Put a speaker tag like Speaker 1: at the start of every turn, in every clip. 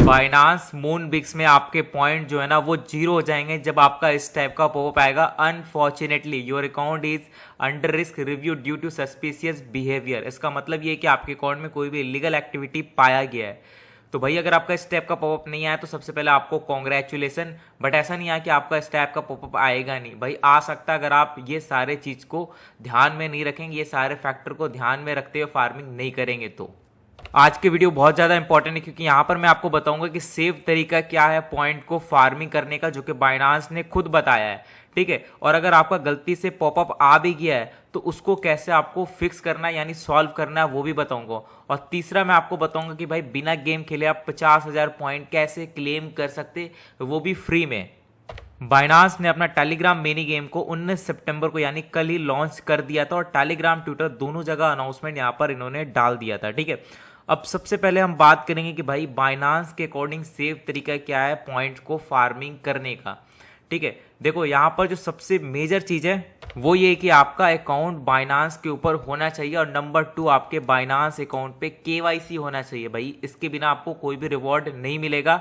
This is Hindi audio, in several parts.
Speaker 1: बाइनांस मूनबिक्स में आपके पॉइंट जो है ना वो जीरो हो जाएंगे जब आपका इस टाइप का पॉपअप आएगा, unfortunately your account is under risk review due to suspicious behaviour. इसका मतलब ये है कि आपके अकाउंट में कोई भी इलीगल एक्टिविटी पाया गया है। तो भाई अगर आपका इस टाइप का पॉपअप नहीं आया तो सबसे पहले आपको कॉन्ग्रेचुलेसन, बट ऐसा नहीं आया कि आपका इस टाइप का पॉपअप आएगा नहीं। भाई आ सकता है अगर आप ये सारे चीज को ध्यान में नहीं रखेंगे, ये सारे फैक्टर को ध्यान में रखते हुए फार्मिंग नहीं करेंगे। तो आज के वीडियो बहुत ज़्यादा इंपॉर्टेंट है क्योंकि यहाँ पर मैं आपको बताऊंगा कि सेफ तरीका क्या है पॉइंट को फार्मिंग करने का, जो कि बाइनांस ने खुद बताया है। ठीक है, और अगर आपका गलती से पॉपअप आ भी गया है तो उसको कैसे आपको फिक्स करना है यानी सॉल्व करना है वो भी बताऊंगा। और तीसरा मैं आपको बताऊंगा कि भाई बिना गेम खेले आप 50,000 पॉइंट कैसे क्लेम कर सकते, वो भी फ्री में। बाइनांस ने अपना टेलीग्राम मिनी गेम को 19 सितंबर को यानी कल ही लॉन्च कर दिया था और टेलीग्राम ट्विटर दोनों जगह अनाउंसमेंट यहाँ पर इन्होंने डाल दिया था। ठीक है, अब सबसे पहले हम बात करेंगे कि भाई बाइनांस के अकॉर्डिंग सेफ तरीका क्या है पॉइंट्स को फार्मिंग करने का। ठीक है, देखो यहाँ पर जो सबसे मेजर चीज है वो ये कि आपका अकाउंट बाइनांस के ऊपर होना चाहिए और नंबर 2 आपके बाइनांस अकाउंट पे केवाईसी होना चाहिए। भाई इसके बिना आपको कोई भी रिवॉर्ड नहीं मिलेगा।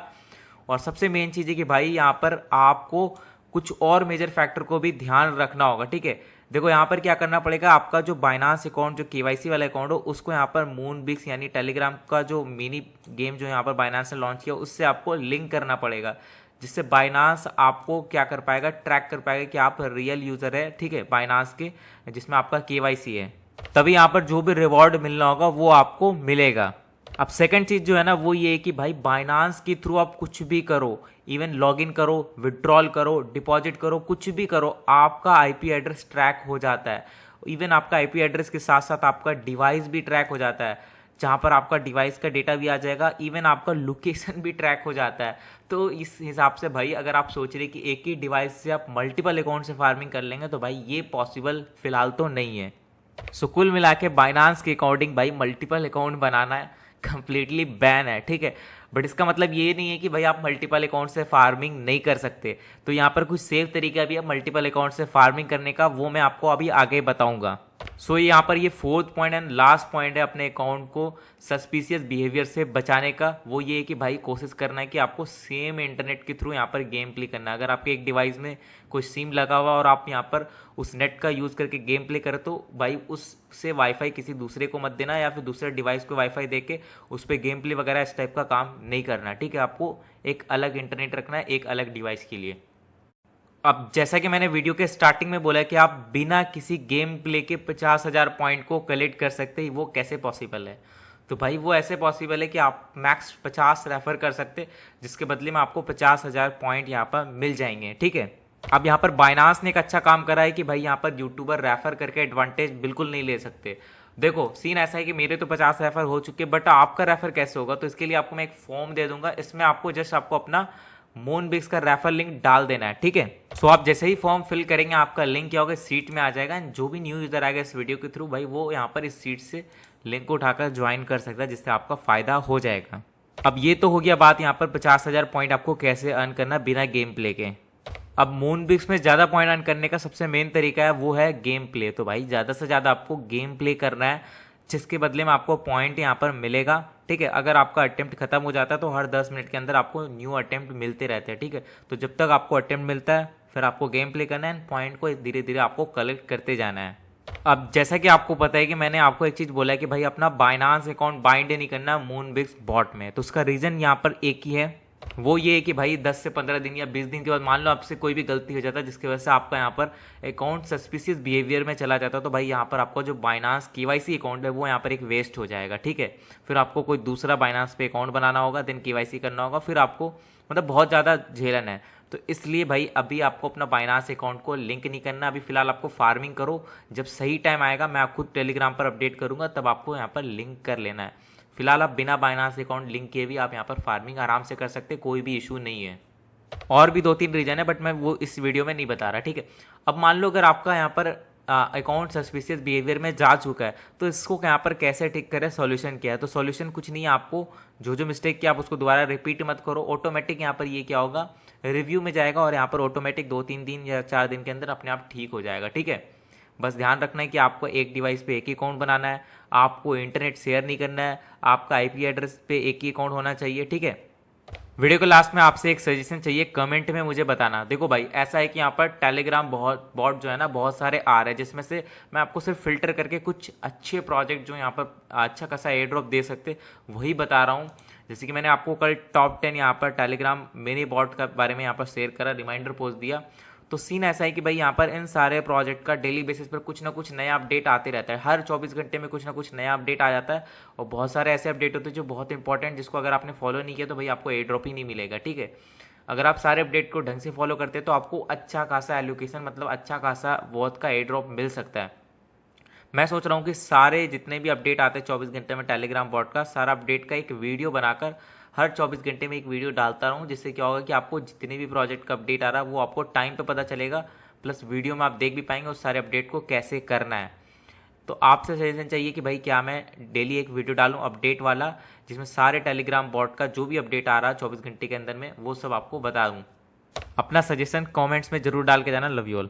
Speaker 1: और सबसे मेन चीज है कि भाई यहाँ पर आपको कुछ और मेजर फैक्टर को भी ध्यान रखना होगा। ठीक है, देखो यहाँ पर क्या करना पड़ेगा, आपका जो बाइनांस अकाउंट जो केवाईसी वाला अकाउंट हो उसको यहाँ पर मूनबिक्स यानी टेलीग्राम का जो मिनी गेम जो यहाँ पर बाइनांस ने लॉन्च किया उससे आपको लिंक करना पड़ेगा, जिससे बाइनांस आपको क्या कर पाएगा, ट्रैक कर पाएगा कि आप रियल यूजर है। ठीक है, बाइनांस के जिसमें आपका केवाईसी है, तभी यहाँ पर जो भी रिवॉर्ड मिलना होगा वो आपको मिलेगा। अब सेकंड चीज जो है ना वो ये है कि भाई बाइनांस के थ्रू आप कुछ भी करो, इवन लॉगिन करो, विड्रॉल करो, डिपॉजिट करो, कुछ भी करो, आपका आईपी एड्रेस ट्रैक हो जाता है। इवन आपका आईपी एड्रेस के साथ साथ आपका डिवाइस भी ट्रैक हो जाता है, जहां पर आपका डिवाइस का डेटा भी आ जाएगा, इवन आपका लोकेशन भी ट्रैक हो जाता है। तो इस हिसाब से भाई अगर आप सोच रहे कि एक ही डिवाइस से आप मल्टीपल अकाउंट से फार्मिंग कर लेंगे तो भाई ये पॉसिबल फिलहाल तो नहीं है। सो कुल मिला के बाइनांस के अकॉर्डिंग भाई मल्टीपल अकाउंट बनाना है कंप्लीटली बैन है। ठीक है, बट इसका मतलब ये नहीं है कि भाई आप मल्टीपल अकाउंट से फार्मिंग नहीं कर सकते। तो यहाँ पर कुछ सेफ तरीका भी है मल्टीपल अकाउंट से फार्मिंग करने का, वो मैं आपको अभी आगे बताऊंगा। सो यहाँ पर ये fourth point and last point है अपने अकाउंट को सस्पिशियस बिहेवियर से बचाने का, वो ये है कि भाई कोशिश करना है कि आपको सेम इंटरनेट के थ्रू यहाँ पर गेम प्ले करना है। अगर आपके एक डिवाइस में कोई सिम लगा हुआ और आप यहाँ पर उस नेट का यूज़ करके गेम प्ले करें तो भाई उससे वाईफाई किसी दूसरे को मत देना या फिर दूसरे डिवाइस को वाईफाई दे के उस पर गेम प्ले वगैरह इस टाइप का काम नहीं करना। ठीक है, आपको एक अलग इंटरनेट रखना है एक अलग डिवाइस के लिए। अब जैसा कि मैंने वीडियो के स्टार्टिंग में बोला कि आप बिना किसी गेम प्ले के 50,000 पॉइंट को कलेक्ट कर सकते हैं, वो कैसे पॉसिबल है? तो भाई वो ऐसे पॉसिबल है कि आप मैक्स 50 रेफर कर सकते, जिसके बदले में आपको 50,000 पॉइंट यहाँ पर मिल जाएंगे। ठीक है, अब यहाँ पर बाइनांस ने एक अच्छा काम करा है कि भाई यहाँ पर यूट्यूबर रेफर करके एडवांटेज बिल्कुल नहीं ले सकते। देखो सीन ऐसा है कि मेरे तो 50 रेफर हो चुके, बट आपका रेफर कैसे होगा? तो इसके लिए आपको मैं एक फॉर्म दे दूंगा, इसमें आपको जस्ट आपको अपना मूनबिक्स का रेफर लिंक डाल देना है। ठीक है, सो आप जैसे ही फॉर्म फिल करेंगे आपका लिंक क्या होगा, सीट में आ जाएगा। जो भी न्यू यूजर आएगा इस वीडियो के थ्रू भाई वो यहाँ पर इस सीट से लिंक को उठाकर ज्वाइन कर सकता है, जिससे आपका फायदा हो जाएगा। अब ये तो हो गया बात यहाँ पर 50,000 पॉइंट आपको कैसे अर्न करना बिना गेम प्ले के। अब मूनबिक्स में ज़्यादा पॉइंट अर्न करने का सबसे मेन तरीका है वो है गेम प्ले। तो भाई ज़्यादा से ज़्यादा आपको गेम प्ले करना है, जिसके बदले में आपको पॉइंट यहाँ पर मिलेगा। ठीक है, अगर आपका अटेम्प्ट खत्म हो जाता है तो हर 10 मिनट के अंदर आपको न्यू अटेम्प्ट मिलते रहते हैं। ठीक है, तो जब तक आपको अटेम्प्ट मिलता है फिर आपको गेम प्ले करना है, पॉइंट को धीरे धीरे आपको कलेक्ट करते जाना है। अब जैसा कि आपको पता है कि मैंने आपको एक चीज़ बोला है कि भाई अपना बाइनांस अकाउंट बाइंड नहीं करना मूनबिक्स बॉट में, तो उसका रीज़न यहाँ पर एक ही है, वो ये है कि भाई 10 से 15 दिन या 20 दिन के बाद मान लो आपसे कोई भी गलती हो जाता है जिसकी वजह से आपका यहाँ पर अकाउंट सस्पिशियस बिहेवियर में चला जाता है, तो भाई यहाँ पर आपका जो बाइनांस केवाईसी अकाउंट है वो यहाँ पर एक वेस्ट हो जाएगा। ठीक है, फिर आपको कोई दूसरा बाइनांस पे अकाउंट बनाना होगा, देन केवाईसी करना होगा, फिर आपको मतलब बहुत ज़्यादा झेलन है। तो इसलिए भाई अभी आपको अपना बाइनांस अकाउंट को लिंक नहीं करना, अभी फिलहाल आपको फार्मिंग करो। जब सही टाइम आएगा मैं खुद टेलीग्राम पर अपडेट करूँगा, तब आपको यहाँ पर लिंक कर लेना है। फिलहाल आप बिना बाइनांस अकाउंट लिंक किए भी आप यहाँ पर फार्मिंग आराम से कर सकते, कोई भी इशू नहीं है। और भी 2-3 रीजन है बट मैं वो इस वीडियो में नहीं बता रहा। ठीक है, अब मान लो अगर आपका यहाँ पर अकाउंट सस्पिशियस बिहेवियर में जा चुका है तो इसको यहाँ पर कैसे ठीक करें, सॉल्यूशन क्या है? तो सॉल्यूशन कुछ नहीं है, आपको जो मिस्टेक किया आप उसको दोबारा रिपीट मत करो। ऑटोमेटिक यहाँ पर ये क्या होगा, रिव्यू में जाएगा और यहाँ पर ऑटोमेटिक 2-3 दिन या 4 दिन के अंदर अपने आप ठीक हो जाएगा। ठीक है, बस ध्यान रखना है कि आपको एक डिवाइस पे एक ही अकाउंट बनाना है, आपको इंटरनेट शेयर नहीं करना है, आपका आईपी एड्रेस पे एक ही अकाउंट होना चाहिए। ठीक है, वीडियो को लास्ट में आपसे एक सजेशन चाहिए, कमेंट में मुझे बताना। देखो भाई ऐसा है कि यहाँ पर टेलीग्राम बहुत बॉट जो है ना बहुत सारे आ रहे हैं, जिसमें से मैं आपको सिर्फ फिल्टर करके कुछ अच्छे प्रोजेक्ट जो यहाँ पर अच्छा खासा एयर ड्रॉप दे सकते वही बता रहा हूँ। जैसे कि मैंने आपको कल टॉप 10 यहाँ पर टेलीग्राम मिनी बॉट का बारे में यहाँ पर शेयर करा, रिमाइंडर पोस्ट दिया। तो सीन ऐसा है कि भाई यहाँ पर इन सारे प्रोजेक्ट का डेली बेसिस पर कुछ ना कुछ नया अपडेट आते रहता है, हर 24 घंटे में कुछ ना कुछ नया अपडेट आ जाता है। और बहुत सारे ऐसे अपडेट होते हैं जो बहुत इंपॉर्टेंट, जिसको अगर आपने फॉलो नहीं किया तो भाई आपको एयर ड्रॉप ही नहीं मिलेगा, ठीक है। अगर आप सारे अपडेट को ढंग से फॉलो करते हैं तो आपको अच्छा खासा एलोकेशन मतलब अच्छा खासा वॉथ का एयर ड्रॉप मिल सकता है। मैं सोच रहा हूँ कि सारे जितने भी अपडेट आते हैं 24 घंटे में टेलीग्राम बॉट का, सारा अपडेट का एक वीडियो बनाकर हर 24 घंटे में एक वीडियो डालता रहूँ, जिससे क्या होगा कि आपको जितने भी प्रोजेक्ट का अपडेट आ रहा है वो आपको टाइम पे पता चलेगा, प्लस वीडियो में आप देख भी पाएंगे उस सारे अपडेट को कैसे करना है। तो आपसे सजेशन चाहिए कि भाई क्या मैं डेली एक वीडियो डालूं अपडेट वाला, जिसमें सारे टेलीग्राम बॉट का जो भी अपडेट आ रहा है 24 घंटे के अंदर में वो सब आपको बता दूं। अपना सजेशन कमेंट्स में जरूर डाल के जाना। Love you all.